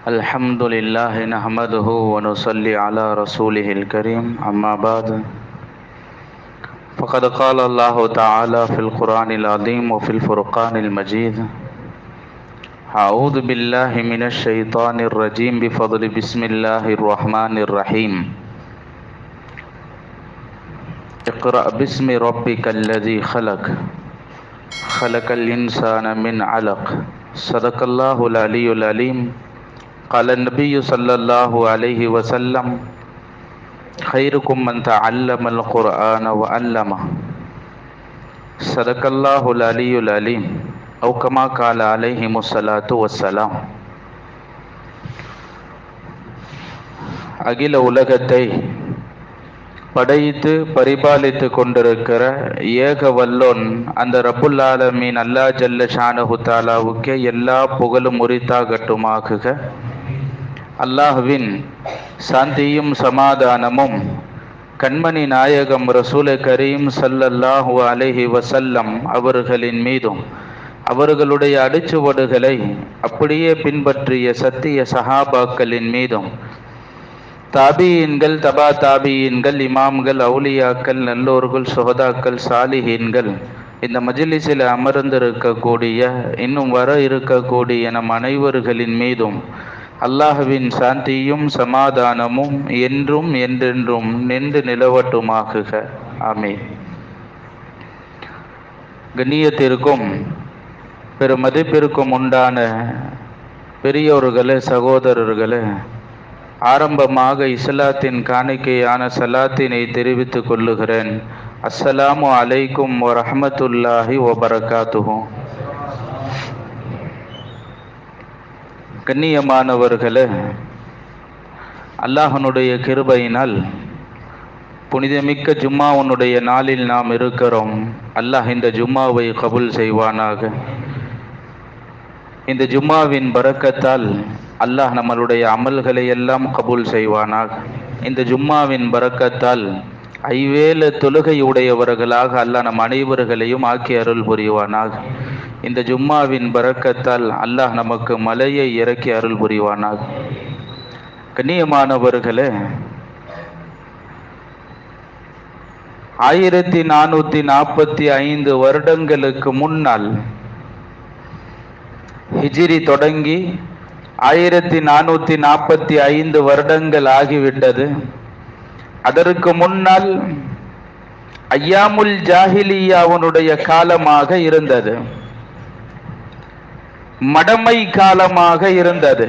الحمد لله نحمده ونصلي على رسوله الكريم أما بعد فقد قال الله تعالى في القرآن العظيم وفي الفرقان المجيد أعوذ بالله من الشيطان الرجيم بفضل بسم الله الرحمن الرحيم اقرأ باسم ربك الذي خلق خلق الإنسان من علق صدق الله العلي العليم قال النبي صلى الله عليه وسلم خيركم من تعلم القرآن وعلمه صدق الله العلي العليم أو كما قال عليهم الصلاة والسلام. அகில உலகத்தை படைத்து பரிபாலித்து கொண்டிருக்கிற ஏக வல்லோன் அந்த ரப்புல் ஆலமீன் அல்லாஹ் ஜல்ல ஷானஹு தஆலாவுக்கே எல்லா புகழும் உரித்தாகட்டுமாகுக. அல்லாஹ்வின் சாந்தியும் சமாதானமும் கண்மணி நாயகம் ரசூல் கரீம் ஸல்லல்லாஹு அலைஹி வஸல்லம் அவர்களின் மீதும் அவர்களுடைய அடிச்சுவடுகளை அப்படியே பின்பற்றிய சத்திய சஹாபாக்களின் மீதும் தாபியீன்கள் தபா தாபியீன்கள் இமாம்கள் அவுலியாக்கள் நல்லோர்கள் சுஹதாக்கள் சாலிஹீன்கள் இந்த மஜ்லிஸில் அமர்ந்திருக்கக்கூடிய இன்னும் வர இருக்கக்கூடிய நம் அனைவர்களின் மீதும் அல்லாஹ்வின் சாந்தியும் சமாதானமும் என்றும் என்றென்றும் நின்று நிலவட்டுமாகுக. ஆமீன். கண்ணியத்திற்கும் பெருமதிப்பிற்கும் உண்டான பெரியோர்களே, சகோதரர்களே, ஆரம்பமாக இஸ்லாத்தின் காணிக்கையான சலாத்தினை தெரிவித்துக் கொள்ளுகிறேன். அஸ்ஸலாமு அலைக்கும் வரஹ்மத்துல்லாஹி வபரகாத்துஹு. கண்ணியமானவர்களே, அல்லாஹ்வுடைய கிருபையினால் புனிதமிக்க ஜும்மாவுடைய நாளில் நாம் இருக்கிறோம். அல்லாஹ் இந்த ஜும்மாவை கபூல் செய்வானாக. இந்த ஜும்மாவின் பரக்கத்தால் அல்லாஹ் நம்மளுடைய அமல்களை எல்லாம் கபூல் செய்வானாக. இந்த ஜும்மாவின் பரக்கத்தால் ஐவேளை தொழுகை உடையவர்களாக அல்லாஹ் நம் அனைவர்களையும் ஆக்கி அருள் புரிவானாக. இந்த ஜும்மாவின் பரக்கத்தால் அல்லாஹ் நமக்கு மலையை இறக்கி அருள் புரிவானாக. கண்ணியமானவர்களே, 1445 வருடங்களுக்கு முன்னால் ஹிஜ்ரி தொடங்கி 1445 வருடங்கள் ஆகிவிட்டது. அதற்கு முன்னால் ஐயாமுல் ஜாஹிலியாவுடைய காலமாக இருந்தது, மடமை காலமாக இருந்தது.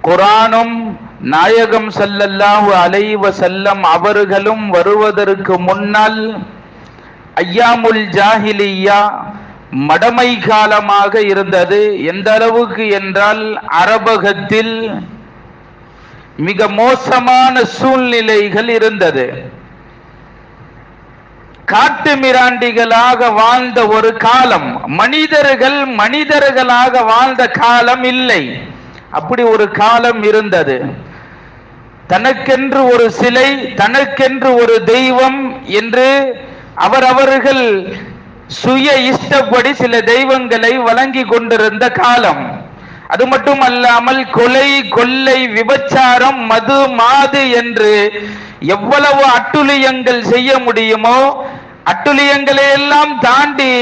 குர்ஆனும் நாயகம் ஸல்லல்லாஹு அலைஹி வஸல்லம் அவர்களும் வருவதற்கு முன்னால் ஐயாமுல் ஜாஹிலியா மடமை காலமாக இருந்தது. எந்த அளவுக்கு என்றால் அரபகத்தில் மிக மோசமான சூழ்நிலைகள் இருந்தது. காட்டு மிராண்டிகளாக வாழ்ந்த ஒரு காலம், மனிதர்களாக வாழ்ந்த காலம் இல்லை, அப்படி ஒரு காலம் இருந்தது. தனக்கென்று ஒரு சிலை, தனக்கென்று ஒரு தெய்வம் என்று அவரவர்கள் சுய இஷ்டப்படி சில தெய்வங்களை வழங்கி கொண்டிருந்த காலம். அது மட்டுமல்லாமல் கொலை, கொள்ளை, விபச்சாரம், மது, மாது என்று எவ்வளவு அட்டுழியங்கள் செய்ய முடியுமோ அட்டுழியங்களை எல்லாம் தாண்டி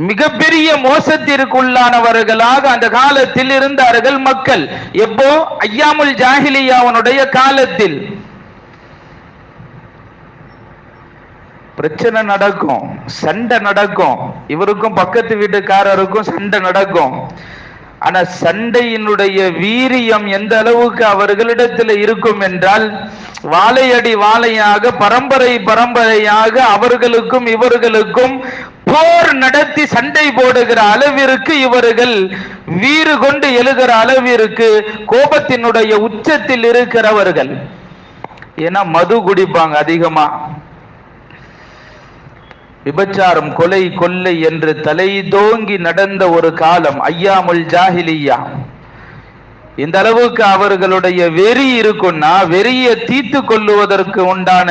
மிகப்பெரிய மோசத்திற்குள்ளானவர்களாக அந்த காலத்தில் இருந்தார்கள் மக்கள். எப்போ? ஐயாமுல் ஜாஹிலியாவுடைய காலத்தில். பிரச்சனை நடக்கும், சண்டை நடக்கும், இவருக்கும் பக்கத்து வீட்டுக்காரருக்கும் சண்டை நடக்கும். ஆனா சண்டையினுடைய வீரியம் எந்த அளவுக்கு அவர்களிடத்தில் இருக்கும் என்றால், வாழையடி வாழையாக பரம்பரையாக அவர்களுக்கும் இவர்களுக்கும் போர் நடத்தி சண்டை போடுகிற அளவிற்கு இவர்கள் வீறு கொண்டு எழுகிற அளவிற்கு கோபத்தினுடைய உச்சத்தில் இருக்கிறவர்கள். ஏன்னா மது குடிப்பாங்க அதிகமா, விபச்சாரம், கொலை, கொள்ளை என்று தலை தோங்கி நடந்த ஒரு காலம் ஐயாமுல் ஜாஹிலியா. இந்த அளவுக்கு அவர்களுடைய வெறி இருக்குன்னா, வெறியை தீர்த்து கொள்ளுவதற்கு உண்டான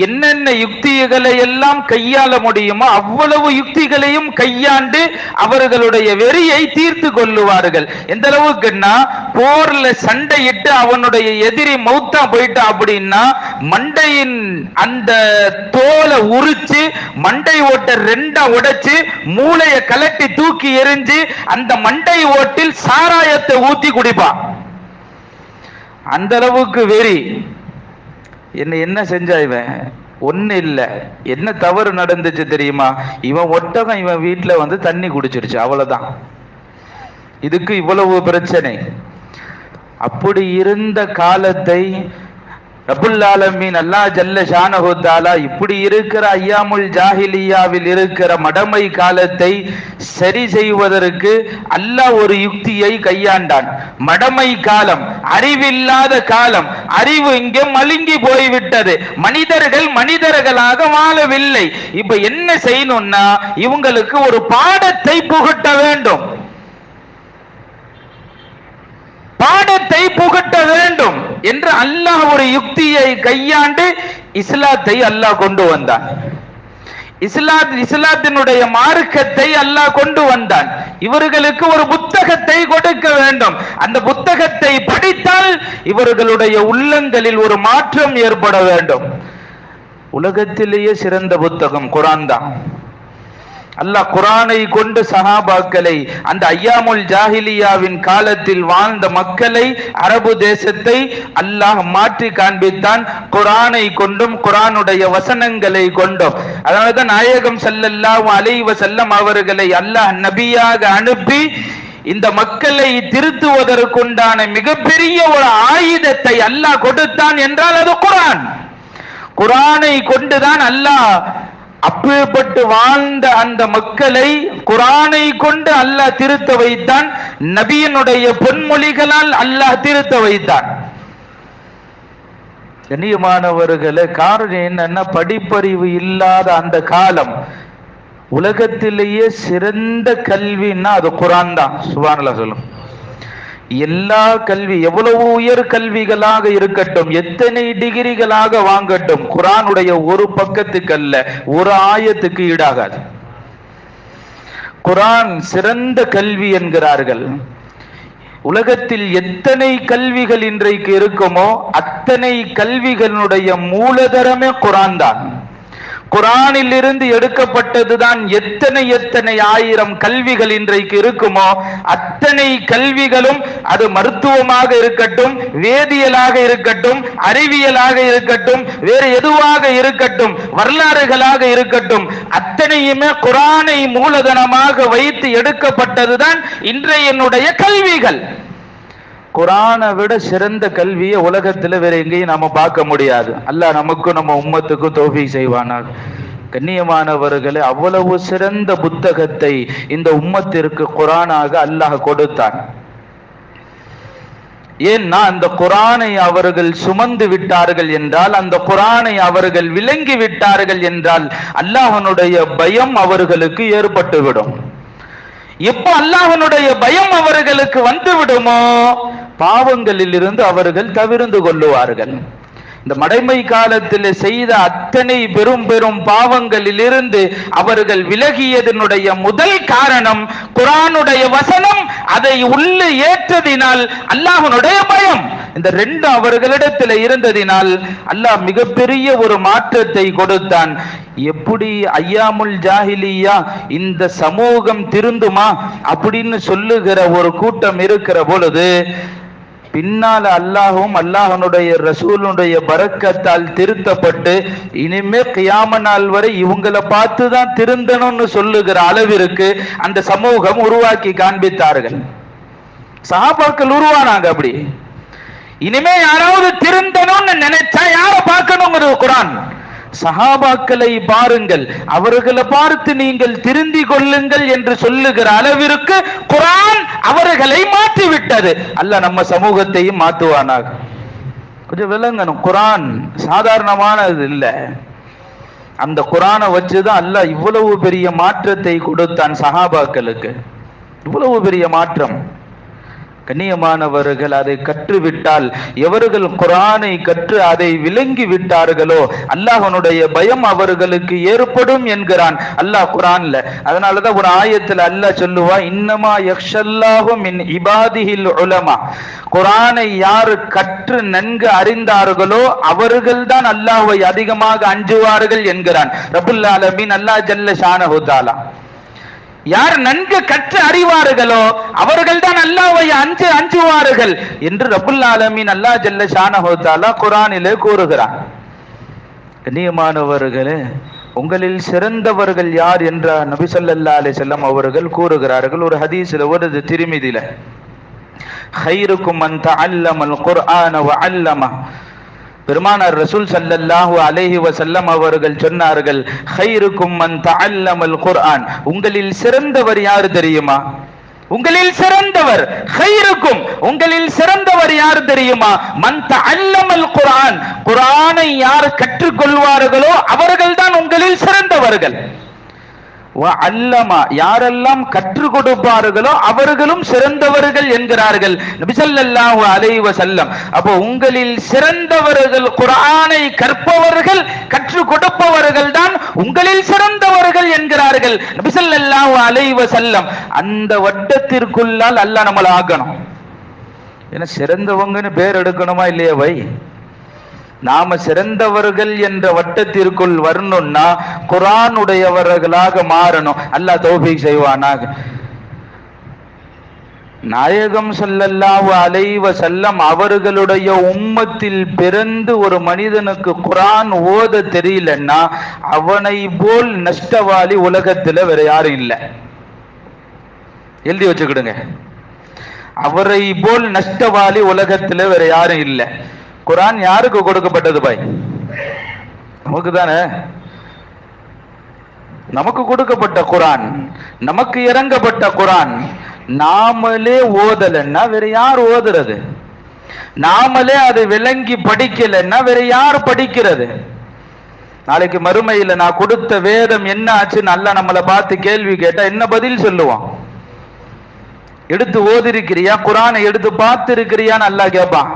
என்னென்ன யுக்திகளை எல்லாம் கையாள முடியுமோ அவ்வளவு யுக்திகளையும் கையாண்டு அவர்களுடைய வெறியை தீர்த்து கொள்ளுவார்கள். எந்த அளவுக்குன்னா, போர்ல சண்டையிட்டு அவனுடைய எதிரி மௌத்தா போயிட்டா அப்படின்னா மண்டையின் அந்த தோலை உரிச்சு மண்டை ஓட்டை ரெண்டா உடைச்சு மூளையை கலட்டி தூக்கி எரிஞ்சு அந்த மண்டை ஓட்டில் சாராயத்தை ஊத்தி குடிப்பான். அந்த அளவுக்கு வெறி. என்ன செஞ்சா இவன்? ஒண்ணு இல்ல. என்ன தவறு நடந்துச்சு தெரியுமா? இவன் ஒட்டகம் இவன் வீட்டுல வந்து தண்ணி குடிச்சிருச்சு, அவ்வளவுதான். இதுக்கு இவ்வளவு பிரச்சனை. அப்படி இருந்த காலத்தை ரப்புல் ஆலமீன் அல்லாஹ் ஜல்ல ஷானஹு தஆலா இப்படி இருக்கிற ஐயாமுல் ஜாஹிலியாவில் இருக்கிற மடமை காலத்தை சரி செய்வதற்கு அல்லாஹ் ஒரு யுக்தியை கையாண்டான். மடமை காலம், அறிவில்லாத காலம், அறிவு இங்கே மழுங்கி போய்விட்டது. மனிதர்கள் மனிதர்களாக வாழவில்லை. இப்ப என்ன செய்யணும்னா, இவங்களுக்கு ஒரு பாடத்தை புகட்ட வேண்டும், பாடத்தை புகட்ட வேண்டும் என்று அல்லாஹ் ஒரு யுக்தியை கையாண்டு இஸ்லாத்தை அல்லாஹ் கொண்டு வந்தான். இஸ்லாத்தினுடைய மார்க்கத்தை அல்லாஹ் கொண்டு வந்தான். இவர்களுக்கு ஒரு புத்தகத்தை கொடுக்க வேண்டும். அந்த புத்தகத்தை படித்தால் இவர்களுடைய உள்ளங்களில் ஒரு மாற்றம் ஏற்பட வேண்டும். உலகத்திலேயே சிறந்த புத்தகம் குர்ஆன் தான். அல்லாஹ் குர்ஆனை கொண்டு சஹாபாக்களை, அந்த ஐயாமுல் ஜாஹிலியாவின் காலத்தில் வாழ்ந்த மக்களை, அரபு தேசத்தை அல்லாஹ் மாற்றி காண்பித்தான். குர்ஆனை கொண்டும் குர்ஆனுடைய வசனங்களை கொண்டும். அதனாலதான் நாயகம் ஸல்லல்லாஹு அலைஹி வஸல்லம் அவர்களை அல்லாஹ் நபியாக அனுப்பி இந்த மக்களை திருத்துவதற்குண்டான மிகப்பெரிய ஒரு ஆயுதத்தை அல்லாஹ் கொடுத்தான் என்றால் அது குர்ஆன். குர்ஆனை கொண்டுதான் அல்லாஹ் அப்பேற்பட்டு வாழ்ந்த அந்த மக்களை குர்ஆனை கொண்டு அல்லாஹ் திருத்த வைத்தான். நபியினுடைய பொன்மொழிகளால் அல்லாஹ் திருத்த வைத்தான். கண்ணியமானவர்களே, காரணம் என்னன்னா, படிப்பறிவு இல்லாத அந்த காலம். உலகத்திலேயே சிறந்த கல்வின்னா அது குர்ஆன் தான். சுப்ஹானல்லாஹ் சொல்லும். எல்லா கல்வி எவ்வளவு உயர் கல்விகளாக இருக்கட்டும், எத்தனை டிகிரிகளாக வாங்கட்டும், குர்ஆனுடைய ஒரு பக்கத்துக்கு அல்ல, ஒரு ஆயத்துக்கு ஈடாகாது. குர்ஆன் சிறந்த கல்வி என்கிறார்கள். உலகத்தில் எத்தனை கல்விகள் இன்றைக்கு இருக்குமோ அத்தனை கல்விகளுடைய மூலதனமே குர்ஆன் தான். குர்ஆனில் இருந்து எடுக்கப்பட்டதுதான் எத்தனை எத்தனை ஆயிரம் கல்விகள் இன்றைக்கு இருக்குமோ அத்தனை கல்விகளும், அது மருத்துவமாக இருக்கட்டும், வேதியியலாக இருக்கட்டும், அறிவியலாக இருக்கட்டும், வேறு எதுவாக இருக்கட்டும், வரலாறுகளாக இருக்கட்டும், அத்தனையுமே குர்ஆனை மூலதனமாக வைத்து எடுக்கப்பட்டதுதான் இன்றைய கல்விகள். குர்ஆனை விட சிறந்த கல்வியை உலகத்தில் வேற எங்கேயும் நாம பார்க்க முடியாது. அல்லாஹ் நமக்கும் நம்ம உம்மத்துக்கும் தௌஃபீக் செய்வானாக. கண்ணியமானவர்களே, அவ்வளவு சிறந்த புத்தகத்தை இந்த உம்மத்திற்கு குர்ஆனாக அல்லாஹ் கொடுத்தான். ஏன்னா அந்த குர்ஆனை அவர்கள் சுமந்து விட்டார்கள் என்றால், அந்த குர்ஆனை அவர்கள் விளங்கி விட்டார்கள் என்றால் அல்லாஹ்வுடைய பயம் அவர்களுக்கு ஏற்பட்டுவிடும். எப்போ அல்லாஹ்வுடைய பயம் அவர்களுக்கு வந்து விடுமோ பாவங்களில் இருந்து அவர்கள் தவிர்ந்து கொள்ளுவார்கள். இந்த மடைமை காலத்தில் செய்த அத்தனை பெரும் பெரும் பாவங்களில் இருந்து அவர்கள் விலகியதனுடைய முதல் காரணம் குர்ஆனுடைய வசனம், அதை உள்ளே ஏற்றதினால் அல்லாஹ்வுடைய பயம். இந்த ரெண்டு அவர்களிடத்தில் இருந்ததினால் அல்லாஹ் மிகப்பெரிய ஒரு மாற்றத்தை கொடுத்தான். எப்படி ஐயாமுல் ஜாஹிலியா இந்த சமூகம் திருந்துமா அப்படின்னு சொல்லுகிற ஒரு கூட்டம் இருக்கிற பொழுது, பின்னால அல்லாஹும் அல்லாஹனுடைய ரசூலுடைய பரக்கத்தால் திருத்தப்பட்டு இனிமே கியாம நாள் வரை இவங்களை பார்த்து தான் திருந்தணும்னு சொல்லுகிற அளவிற்கு அந்த சமூகம் உருவாக்கி காண்பித்தார்கள். சஹாபாக்கள் உருவானாங்க. அப்படி இனிமே யாராவது திருந்தணும்னு நினைச்சா யாரை பார்க்கணுங்கிறது குர்ஆன். சஹாபாக்களை பாருங்கள், அவர்களை பார்த்து நீங்கள் திருந்தி கொள்ளுங்கள் என்று சொல்லுகிற அளவிற்கு குர்ஆன் அவர்களை மாற்றி விட்டது. அல்லாஹ் நம்ம சமூகத்தையும் மாற்றுவானாக. கொஞ்சம் விளங்கணும், குர்ஆன் சாதாரணமானது இல்லை. அந்த குர்ஆனை வச்சுதான் அல்லாஹ் இவ்வளவு பெரிய மாற்றத்தை கொடுத்தான் சஹாபாக்களுக்கு. இவ்வளவு பெரிய மாற்றம். கண்ணியமானவர்கள், அதை கற்றுவிட்டால், எவர்கள் குர்ஆனை கற்று அதை விளங்கி விட்டார்களோ அல்லாஹ்வுடைய பயம் அவர்களுக்கு ஏற்படும் என்கிறான் அல்லாஹ் குர்ஆன்ல. அதனாலதான் ஒரு ஆயத்தில் அல்லாஹ் சொல்லுவா, இன்னமா யக்ஷல்லாஹு மின் இபாதிஹில் உலமா. குர்ஆனை யார் கற்று நன்கு அறிந்தார்களோ அவர்கள்தான் அல்லாஹ்வை அதிகமாக அஞ்சுவார்கள் என்கிறான் ரப்புல் ஆலமீன் அல்லாஹ் ஜல்ல ஷானஹு தஆலா. யார் நன்கு கற்று அறிவார்களோ அவர்கள் தான் அல்லாஹ்வை அஞ்சுவார்கள் என்று ரப்புல் ஆலமீன் அல்லாஹ் ஜல்ல ஷானஹு தஆலா குர்ஆனிலே கூறுகிறான். கண்ணியமானவர்களே, உங்களில் சிறந்தவர்கள் யார் என்ற நபி ஸல்லல்லாஹு அலைஹி வஸல்லம் அவர்கள் கூறுகிறார்கள். ஒரு ஹதீஸ்ல வருது திர்மிதில, கைருக்கும் மன் தஅல்லமல் குர்ஆன வ அல்லம. பெருமானார் ரசூல் ஸல்லல்லாஹு அலைஹி வஸல்லம் அவர்கள் சொன்னார்கள், கைருக்கும் மன் தஅல்லமல் குர்ஆன். உங்களில் சிறந்தவர் யார் தெரியுமா? உங்களில் சிறந்தவர் கைருக்கும், உங்களில் சிறந்தவர் யார் தெரியுமா? மன் தஅல்லமல் குர்ஆன். குர்ஆனை யார் கற்றுக்கொள்வார்களோ அவர்கள்தான் உங்களில் சிறந்தவர்கள். அல்லமா, யாரெல்லாம் கற்றுக் கொடுப்பார்களோ அவர்களும் சிறந்தவர்கள் என்கிறார்கள் நபி ஸல்லல்லாஹு அலைஹி வஸல்லம். அப்போ உங்களில் சிறந்தவர்கள் குர்ஆனை கற்பவர்கள், கற்றுக் கொடுப்பவர்கள் தான் உங்களில் சிறந்தவர்கள் என்கிறார்கள் நபி ஸல்லல்லாஹு அலைஹி வஸல்லம். அந்த வட்டத்திற்குள்ளால் அல்லாஹ் நம்மளை ஆக்கணும். ஏன்னா சிறந்தவங்கன்னு பேர் எடுக்கணுமா இல்லையா வை? நாம சிறந்தவர்கள் என்ற வட்டத்திற்குள் வரணும்னா குர்ஆனுடையவர்களாக மாறணும். அல்லாஹ் தௌஃபீக் செய்வானாக. நாயகம் ஸல்லல்லாஹு அலைஹி வஸல்லம் அவர்களுடைய உம்மத்தில் பிறந்து ஒரு மனிதனுக்கு குர்ஆன் ஓத தெரியலன்னா அவனை போல் நஷ்டவாளி உலகத்துல வேற யாரும் இல்லை. எழுதி வச்சுக்கிடுங்க, அவரை போல் நஷ்டவாளி உலகத்துல வேற யாரும் இல்லை. குர்ஆன் யாருக்கு கொடுக்கப்பட்டது பாய்? நமக்கு தானே. நமக்கு கொடுக்கப்பட்ட குர்ஆன், நமக்கு இறங்கப்பட்ட குர்ஆன் நாமளே ஓதலன்னா வேற யார் ஓதுறது? நாமளே அதை விளங்கி படிக்கலன்னா வேற யார் படிக்கிறது? நாளைக்கு மறுமையில நான் கொடுத்த வேதம் என்ன ஆச்சுன்னு அல்லாஹ் நம்மளை பார்த்து கேள்வி கேட்டா என்ன பதில் சொல்லுவான்? எடுத்து ஓதிருக்கிறியா? குர்ஆனை எடுத்து பார்த்து இருக்கிறியான்னு அல்லாஹ் கேட்பான்.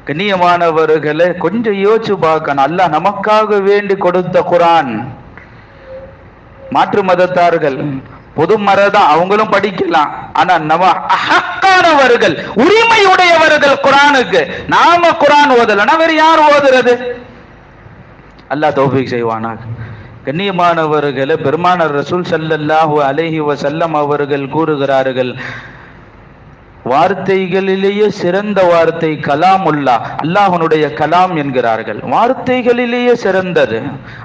கண்ணியமானவர்களை, கொஞ்சம் யோசிச்சு பார்க்கணும். அல்லாஹ் நமக்காக வேண்டி கொடுத்த குர்ஆன். மாற்று மதத்தார்கள் பொது மரதான், அவங்களும் படிக்கலாம். ஆனா நம்ம அஹக்கானவர்கள், உரிமையுடையவர்கள் குர்ஆனுக்கு. நாம குர்ஆன் ஓதலன்னா வேற யார் ஓதுறது? அல்லாஹ் தௌஃபீக் செய்வானாக. கண்ணியமானவர்களை, பெருமானார் ரசூல் ஸல்லல்லாஹு அலைஹி வஸல்லம் அவர்கள் கூறுகிறார்கள், வார்த்தைகளிலேயே சிறந்த வார்த்தை கலாமுல்லா, அல்லாஹ்வுடைய கலாம் என்கிறார்கள். வார்த்தைகளிலேயே சிறந்தது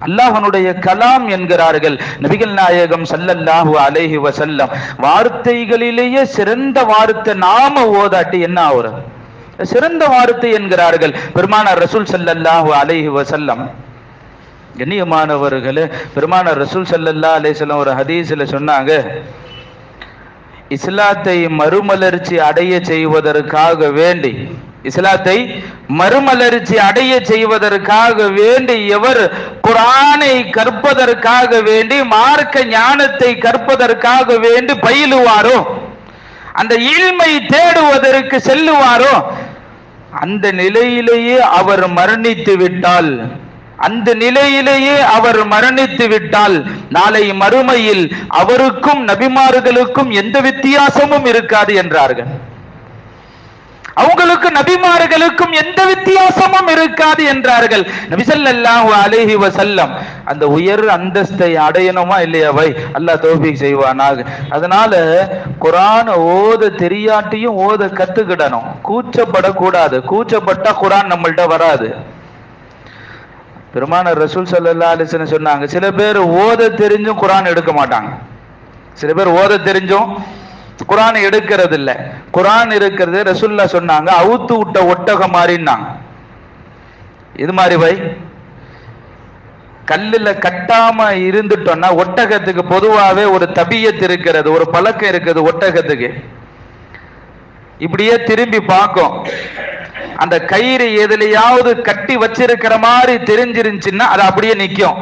அல்லாஹ்வுடைய கலாம் என்கிறார்கள் நபிகள் நாயகம் ஸல்லல்லாஹு அலைஹி வஸல்லம். வார்த்தைகளிலேயே சிறந்த வார்த்தை நாம ஓதாட்டி என்ன ஆகுறது? சிறந்த வார்த்தை என்கிறார்கள் பெருமானார் ரசூல் ஸல்லல்லாஹு அலைஹி வஸல்லம். கண்ணியமானவர்களே, பெருமானார் ரசூல் ஸல்லல்லாஹு அலைஹி வஸல்லம் ஒரு ஹதீஸ்ல சொன்னாங்க, இஸ்லாத்தை மறுமலர்ச்சி அடைய செய்வதற்காக வேண்டி, இஸ்லாத்தை மறுமலர்ச்சி அடைய செய்வதற்காக வேண்டி எவர் குர்ஆனை கற்பதற்காக வேண்டி, மார்க்க ஞானத்தை கற்பதற்காக வேண்டி பயிலுவாரோ, அந்த இல்மை தேடுவதற்கு செல்லுவாரோ, அந்த நிலையிலேயே அவர் மரணித்து விட்டால், அந்த நிலையிலேயே அவர் மரணித்து விட்டால் நாளை மறுமையில் அவருக்கும் நபிமார்களுக்கும் எந்த வித்தியாசமும் இருக்காது என்றார்கள். அவங்களுக்கு நபிமார்களுக்கும் எந்த வித்தியாசமும் இருக்காது என்றார்கள் நபி ஸல்லல்லாஹு அலைஹி வஸல்லம். அந்த உயர் அந்தஸ்தை அடையணுமா இல்லையா வை? அல்லாஹ் தௌஃபீக் செய்வானாக. அதனால குர்ஆன் ஓத தெரியாட்டியும் ஓத கத்துக்கிடணும். கூச்சப்படக்கூடாது. கூச்சப்பட்டா குர்ஆன் நம்மள்ட்ட வராது. பெருமானார் ரசூல் ஸல்லல்லாஹு அலைஹி வஸல்லம் சொன்னாங்க, சில பேர் ஓத தெரிஞ்சும் குர்ஆன் எடுக்க மாட்டாங்க. சில பேர் ஓத தெரிஞ்சும் குர்ஆன் எடுக்கிறது இல்ல. குர்ஆன் இருக்கிறது ரசூலுல்லாஹ் சொன்னாங்க, அவுத்து விட்ட ஒட்டகம் மாதிரின்னாங்க. இது மாதிரி வை, கல்லுல கட்டாம இருந்துட்டோம்னா, ஒட்டகத்துக்கு பொதுவாகவே ஒரு தபியத் இருக்கிறது, ஒரு பழக்கம் இருக்குது ஒட்டகத்துக்கு. இப்படியே திரும்பி பார்க்கும். அந்த கயிறு எதுலையாவது கட்டி வச்சிருக்கிற மாதிரி தெரிஞ்சிருந்துச்சுன்னா அது அப்படியே நிற்கும்.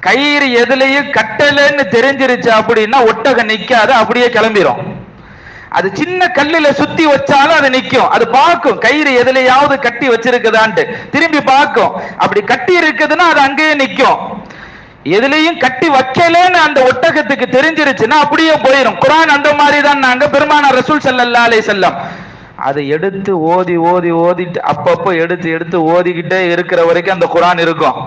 கயிறு எதுலையும் கட்டலைன்னு தெரிஞ்சிருச்சு அப்படின்னா ஒட்டகம் நிற்காது, அப்படியே கிளம்பிடும். அது சின்ன கல்லுல சுத்தி வச்சாலும் அது நிக்கும். அது பார்க்கும் கயிறு எதுலையாவது கட்டி வச்சிருக்குதான்ட்டு திரும்பி பார்க்கும். அப்படி கட்டி இருக்குதுன்னா அது அங்கேயே நிக்கும். எதுலையும் கட்டி வைக்கலன்னு அந்த ஒட்டகத்துக்கு தெரிஞ்சிருச்சுன்னா அப்படியே போயிடும். குர்ஆன் அந்த மாதிரி தான். நாங்க பெருமானார் ரசூல் ஸல்லல்லாஹு அலைஹி வஸல்லம் அதை எடுத்து ஓதிட்டு அப்பப்போ எடுத்து ஓதிக்கிட்டே இருக்கிற வரைக்கும் அந்த குர்ஆன் இருக்கும்.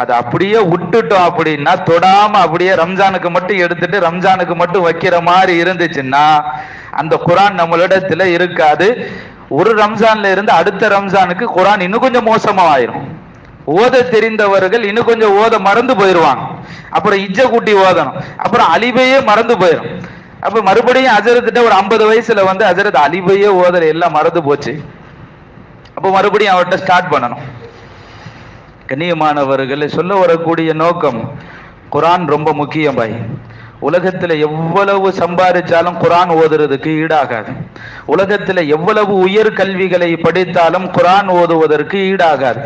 அதை அப்படியே விட்டுட்டோம் அப்படின்னா, தொடாம அப்படியே ரம்ஜானுக்கு மட்டும் எடுத்துட்டு ரம்ஜானுக்கு மட்டும் வைக்கிற மாதிரி இருந்துச்சுன்னா அந்த குர்ஆன் நம்மளிடத்துல இருக்காது. ஒரு ரம்ஜான்ல இருந்து அடுத்த ரம்ஜானுக்கு குர்ஆன் இன்னும் கொஞ்சம் மோசமாயிரும். ஓத தெரிந்தவர்கள் இன்னும் கொஞ்சம் ஓத மறந்து போயிடுவாங்க. அப்புறம் இஜ்ஜ கூட்டி ஓதணும். அப்புறம் அலிபையே மறந்து போயிடும். அப்ப மறுபடியும் அஜரத்திட்ட ஒரு 50 வயசுல வந்து அஜரத் அலிபையே ஓதல, எல்லாம் மறந்து போச்சு. அப்ப மறுபடியும் அவர்கிட்ட ஸ்டார்ட் பண்ணணும். கண்ணியமானவர்களை சொல்ல வரக்கூடிய நோக்கம், குர்ஆன் ரொம்ப முக்கியம் பாய். உலகத்துல எவ்வளவு சம்பாதிச்சாலும் குர்ஆன் ஓதுறதுக்கு ஈடாகாது. உலகத்துல எவ்வளவு உயர் கல்விகளை படித்தாலும் குர்ஆன் ஓதுவதற்கு ஈடாகாது.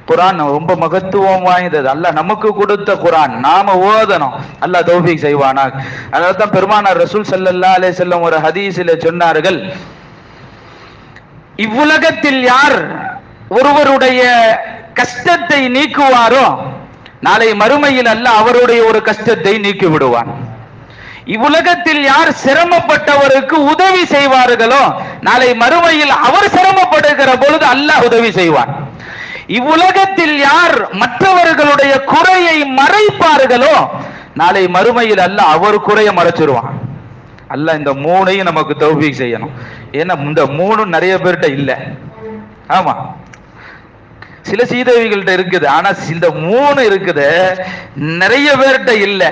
குர்ஆன் ரொம்ப மகத்துவம் வாய்ந்தது. அல்லாஹ் நமக்கு கொடுத்த குர்ஆன் நாம ஓதணும். அல்லாஹ் தௌஃபீக் செய்வானாக. அதனால்தான் பெருமானார் ரசூல் ஸல்லல்லாஹு அலைஹி வஸல்லம் ஒரு ஹதீஸிலே சொன்னார்கள், இவ்வுலகத்தில் யார் ஒருவருடைய கஷ்டத்தை நீக்குவாரோ நாளை மறுமையில் அல்லாஹ் அவருடைய ஒரு கஷ்டத்தை நீக்கி விடுவான். இவ்வுலகத்தில் யார் சிரமப்பட்டவருக்கு உதவி செய்வார்களோ நாளை மறுமையில் அவர் சிரமப்படுகிற பொழுது அல்லாஹ் உதவி செய்வான். இவ்வுலகத்தில் யார் மற்றவர்களுடைய குறையை மறைப்பார்களோ நாளை மறுமையில் அல்லாஹ் அவர் குறையை மறைச்சிருவான். அல்லாஹ் இந்த மூணையும் நமக்கு தௌஃபீக் செய்யணும். ஏன்னா இந்த மூணும் நிறைய பேர்கிட்ட இல்லை. ஆமா, சில சீதவிகள்கிட்ட இருக்குது. ஆனா இந்த மூணு இருக்குது நிறைய பேர்கிட்ட இல்லை.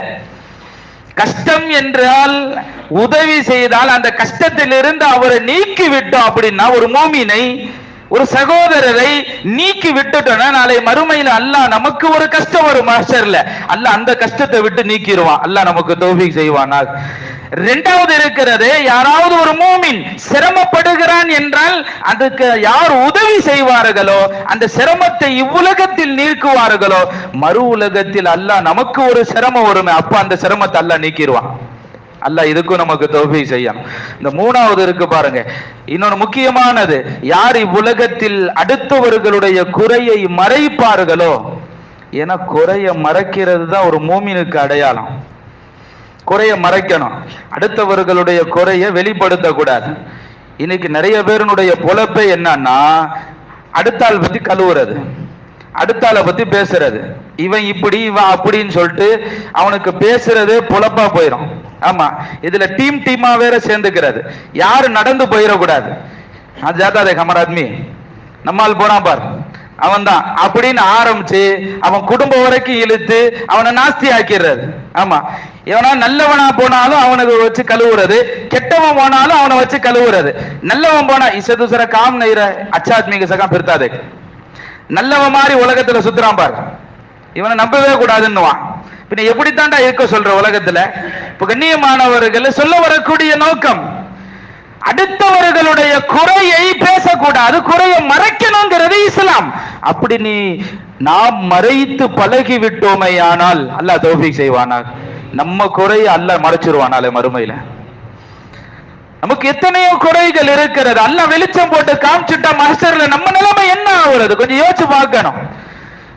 கஷ்டம் என்றால் உதவி செய்தால் அந்த கஷ்டத்திலிருந்து அவரை நீக்கி விட்டோம் அப்படின்னா, ஒரு மூமினை ஒரு சகோதரரை நீக்கி விட்டுட்டோம்னா நாளை மறுமையில அல்லாஹ் நமக்கு ஒரு கஷ்டம் வரும் மஹ்ஷர்ல, அல்லாஹ் அந்த கஷ்டத்தை விட்டு நீக்கிடுவான். அல்லாஹ் நமக்கு தௌஃபீக் செய்வானா. இரண்டாவது இருக்கிறது, யாராவது ஒரு மூமின் சிரமப்படுகிறான் என்றால் அதுக்கு யார் உதவி செய்வார்களோ அந்த சிரமத்தை இவ்வுலகத்தில் நீக்குவார்களோ மறு உலகத்தில் அல்லாஹ் நமக்கு ஒரு சிரமம் வருமே, அப்ப அந்த சிரமத்தை அல்லாஹ் நீக்கிடுவான். அல்லாஹ் இதுக்கும் நமக்கு தௌஃபீக் செய்யணும். இந்த மூணாவது இருக்கு பாருங்க, இன்னொன்று முக்கியமானது, யார் இவ்வுலகத்தில் அடுத்தவர்களுடைய குறையை மறைப்பார்களோ, ஏன்னா குறைய மறைக்கிறது தான் ஒரு மூமினுக்கு அடையாளம். குறைய மறைக்கணும், அடுத்தவர்களுடைய குறைய வெளிப்படுத்த கூடாது. இன்னைக்கு நிறைய பேருடைய பொழப்பே என்னன்னா, அடுத்தாள் பத்தி கழுவுறது, அடுத்தாளை பத்தி பேசுறது, இவன் இப்படி இவன் அப்படின்னு சொல்லிட்டு அவனுக்கு பேசுறது பொழப்பா போயிடும். ஆமா, இதுல டீமா வேற சேர்ந்துக்கிறது. யாரு நடந்து போயிடக்கூடாது. அது ஜாதா ஹமர் ஆத்மி நம்மால் போனா பார் அவன் தான் அப்படின்னு ஆரம்பிச்சு அவன் குடும்பம் வரைக்கும் இழுத்து அவனை நாஸ்தி ஆக்கிடுறது. ஆமா, எவனா நல்லவனா போனாலும் அவனுக்கு வச்சு கழுவுறது, கெட்டவன் போனாலும் அவனை வச்சு கழுவுறது. நல்லவன் போனா இசை தூசர காம் நெய்ற அச்சாத்மீக சகம் பிரித்தாதே, நல்லவன் மாதிரி உலகத்துல சுத்துறான் பார், இவனை நம்பவே கூடாதுன்னுவான். பின்ன எப்படித்தாண்டா இருக்க சொல்ற உலகத்துல? இப்ப கண்ணியமானவர்கள் சொல்ல வரக்கூடிய நோக்கம், அடுத்தவர்களுடைய குறையை பேசக்கூடாது, குறையை மறைக்கணுங்கிறது இஸ்லாம். அப்படி நாம் மறைத்து பழகி விட்டோமே ஆனால் அல்லாஹ் தௌஃபீக் செய்வானா, நம்ம குறையை அல்லாஹ் மறைச்சிருவானாலே மறுமையில. நமக்கு எத்தனையோ குறைகள் இருக்கிறது, அல்லாஹ் வெளிச்சம் போட்டு காமிச்சுட்டா மஹ்ஷர்ல நம்ம நிலைமை என்ன ஆகுறது? கொஞ்சம் யோசிச்சு பார்க்கணும்.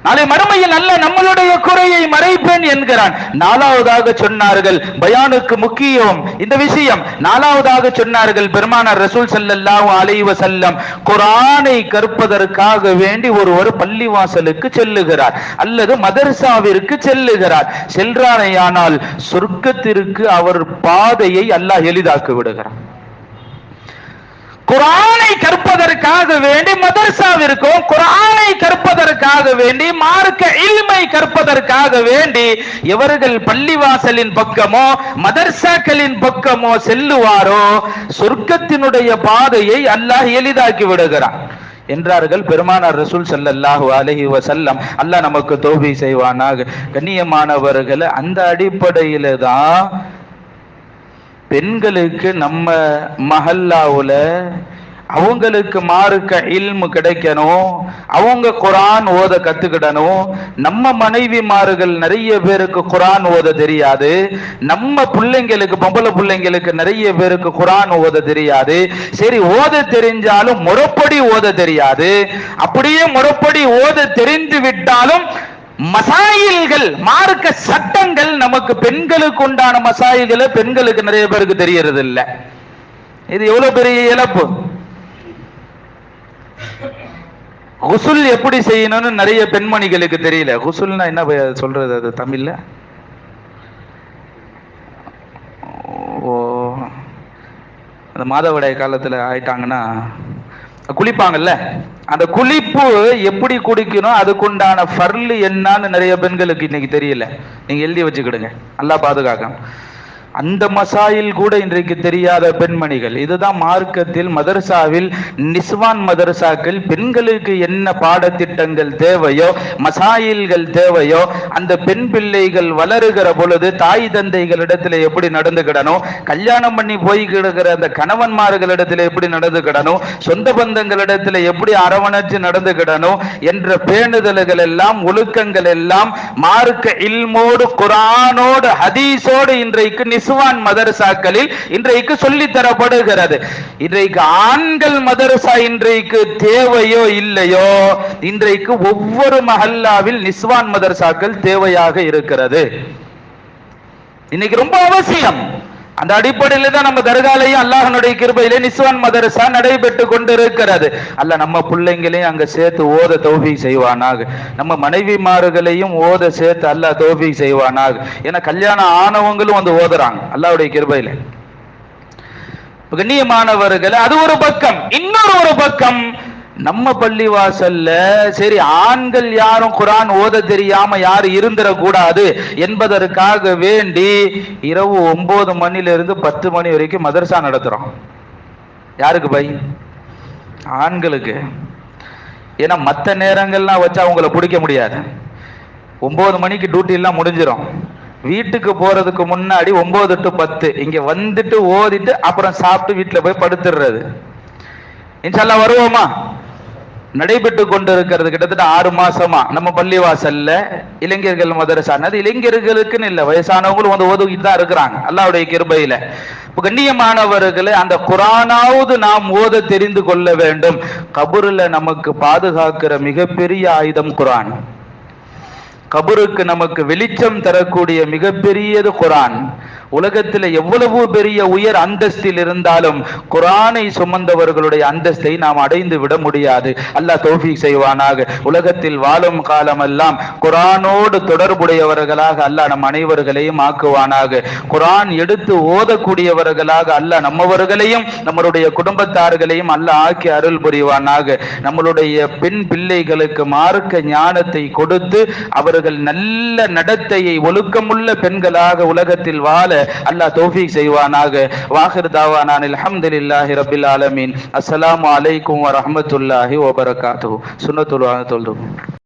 நாளை மறுமையில் அல்லாஹ் நம்மளுடைய குறையை மறைப்பேன் என்கிறான். நாலாவதாக சொன்னார்கள், பயானுக்கு முக்கியம் இந்த விஷயம். நாலாவதாக சொன்னார்கள் பெருமானார் ரசூல் ஸல்லல்லாஹு அலைஹி வஸல்லம், குர்ஆனை கற்பதற்காக வேண்டி ஒருவர் பள்ளிவாசலுக்கு செல்லுகிறார் அல்லது மதரசாவிற்கு செல்லுகிறார். சென்றானேயானால் சொர்க்கத்திற்கு அவர் பாதையை அல்லாஹ் எளிதாக்கி விடுகிறார். குர்ஆனை கற்பதற்காக வேண்டி மதரசாவிற்கும், குர்ஆனை கற்பதற்காக வேண்டி மார்க்க இல்மை கற்பதற்காக வேண்டி எவர்கள் பள்ளிவாசலின் பக்கமோ மதரசாக்களின் பக்கமோ செல்லுவாரோ சொர்க்கத்தினுடைய பாதையை அல்லாஹ் எளிதாக்கி விடுகிறார் என்றார்கள் பெருமானார் ரசூல் ஸல்லல்லாஹு அலைஹி வஸல்லம். அல்லாஹ் நமக்கு தௌஃபீக் செய்வானாக. கண்ணியமானவர்களே, அந்த அடிப்படையில தான் பெண்களுக்கு நம்ம மஹல்லாவுல அவங்களுக்கு மார்க்க இல்மு கிடைக்கணும், அவங்க குர்ஆன் ஓத கத்துக்கிடணும். நம்ம மனைவிமார்கள் நிறைய பேருக்கு குர்ஆன் ஓத தெரியாது, நம்ம பிள்ளைங்களுக்கு பொம்பளை பிள்ளைங்களுக்கு நிறைய பேருக்கு குர்ஆன் ஓத தெரியாது. சரி, ஓத தெரிஞ்சாலும் முறைப்படி ஓத தெரியாது. அப்படியே முறைப்படி ஓத தெரிந்து விட்டாலும் மசாயில்கள், மார்க்க சட்டங்கள், நமக்கு பெண்களுக்கு உண்டான மசாயில்களை பெண்களுக்கு நிறைய பேருக்கு தெரியறது இல்லை. இது எவ்வளவு பெரிய இழப்பு. குசுல் எப்படி செய்யணும்னு நிறைய பெண்மணிகளுக்கு தெரியல. குசுல்னா என்ன சொல்றது அது தமிழ்ல? ஓ, அந்த மாதவிடாய் காலத்துல ஆயிட்டாங்கன்னா குளிப்பாங்கல்ல, அந்த குளிப்பு எப்படி குடிக்கணும், அதுக்குண்டான ஃபர்லு என்னன்னு நிறைய பெண்களுக்கு இன்னைக்கு தெரியல. நீங்க எழுதி வச்சுக்கிடுங்க, நல்லா பாதுகாக்க. அந்த மசாயில் கூட இன்றைக்கு தெரியாத பெண்மணிகள். இதுதான் மார்க்கத்தில் மதரசாவில் நிஸ்வான் மதரசாக்கள் பெண்களுக்கு என்ன பாடத்திட்டங்கள் தேவையோ, மசாயில்கள் தேவையோ, அந்த பெண் பிள்ளைகள் வளருகிற பொழுது தாய் தந்தைகளிடத்தில் எப்படி நடந்துக்கிடணும், கல்யாணம் பண்ணி போய் கிடக்கிற அந்த கணவன்மார்களிடத்தில் எப்படி நடந்துக்கிடணும், சொந்த பந்தங்களிடத்தில் எப்படி அரவணைச்சு நடந்துக்கிடணும் என்ற பேணுதல்கள் எல்லாம், ஒழுக்கங்கள் எல்லாம் மார்க்க இல்மோடு குர்ஆனோடு ஹதீஸோடு இன்றைக்கு நிஸ்வான் மதரசாக்களில் இன்றைக்கு சொல்லி தரப்படுகிறது. இன்றைக்கு ஆண்கள் மதரசா இன்றைக்கு தேவையோ இல்லையோ, இன்றைக்கு ஒவ்வொரு மஹல்லாவில் நிஸ்வான் மதரசாக்கள் தேவையாக இருக்கிறது. இன்னைக்கு ரொம்ப அவசியம். அந்த அடிப்படையில் தான் நம்ம தர்காலையும் அல்லாஹ்வுடைய கிருபையிலே நிஸ்வான் மதரசா நடைபெற்று கொண்டிருக்கிறது. அல்லாஹ் நம்ம பிள்ளைங்களையும் அங்க சேர்த்து ஓத தௌஃபீக் செய்வானாக, நம்ம மனைவிமார்களையும் ஓத சேர்த்து அல்லாஹ் தௌஃபீக் செய்வானாக. ஏன்னா கல்யாணம் ஆனவங்களும் வந்து ஓதுறாங்க அல்லாஹ்வுடைய கிருபையில. கண்ணியமானவர்கள், அது ஒரு பக்கம். இன்னொரு பக்கம், நம்ம பள்ளிவாசல்ல சரி ஆண்கள் யாரும் குர்ஆன் ஓத தெரியாம யாரும் இருந்துடக்கூடாது என்பதற்காக வேண்டி இரவு 9 மணிலிருந்து 10 மணி வரைக்கும் மதரசா நடத்துறோம். யாருக்கு பை? ஆண்களுக்கு. ஏன்னா மற்ற நேரங்கள்லாம் வச்சு அவங்கள பிடிக்க முடியாது. 9 மணிக்கு டியூட்டி எல்லாம் முடிஞ்சிடும். வீட்டுக்கு போறதுக்கு முன்னாடி 9 to 10 இங்க வந்துட்டு ஓதிட்டு அப்புறம் சாப்பிட்டு வீட்டுல போய் படுத்துடுறது. இன்ஷால்லா வருவோமா? நடைபெற்று கொண்டிருக்கிறது. கிட்டத்தட்ட 6 மாசமா நம்ம பள்ளிவாசல்ல இளைஞர்கள் மதரசா. அது இளைஞர்களுக்குன்னு இல்லை, வயசானவங்களும் வந்து ஓதுகிட்டு தான் இருக்கிறாங்க அல்லாஹ்வுடைய கிருபையில. கண்ணியமானவர்களே, அந்த குர்ஆனாவது நாம் ஓத தெரிந்து கொள்ள வேண்டும். கபூர்ல நமக்கு பாதுகாக்கிற மிகப்பெரிய ஆயுதம் குர்ஆன். கபருக்கு நமக்கு வெளிச்சம் தரக்கூடிய மிகப்பெரியது குர்ஆன். உலகத்தில் எவ்வளவு பெரிய உயர் அந்தஸ்தில் இருந்தாலும் குர்ஆனை சுமந்தவர்களுடைய அந்தஸ்தை நாம் அடைந்து விட முடியாது. அல்லாஹ் தௌஃபீக் செய்வானாக. உலகத்தில் வாழும் காலமெல்லாம் குர்ஆனோடு தொடர்புடையவர்களாக அல்லாஹ் நம் அனைவர்களையும் ஆக்குவானாக. குர்ஆன் எடுத்து ஓதக்கூடியவர்களாக அல்லாஹ் நம்மவர்களையும் நம்மளுடைய குடும்பத்தார்களையும் அல்லாஹ் ஆக்கி அருள் புரிவானாக. நம்மளுடைய பெண் பிள்ளைகளுக்கு மார்க்க ஞானத்தை கொடுத்து அவர்கள் நல்ல நடத்தையை, ஒழுக்கமுள்ள பெண்களாக உலகத்தில் வாழ அல்லாஹ் தௌஃபீக் செய்வானாக. வாஹிர் தாவானா அல்ஹம்துலில்லாஹி ரப்பில் ஆலமீன். அஸ்ஸலாமு அலைக்கும் வரஹ்மத்துல்லாஹி வபரகாத்துஹு. சுன்னத்துல் தொழுது.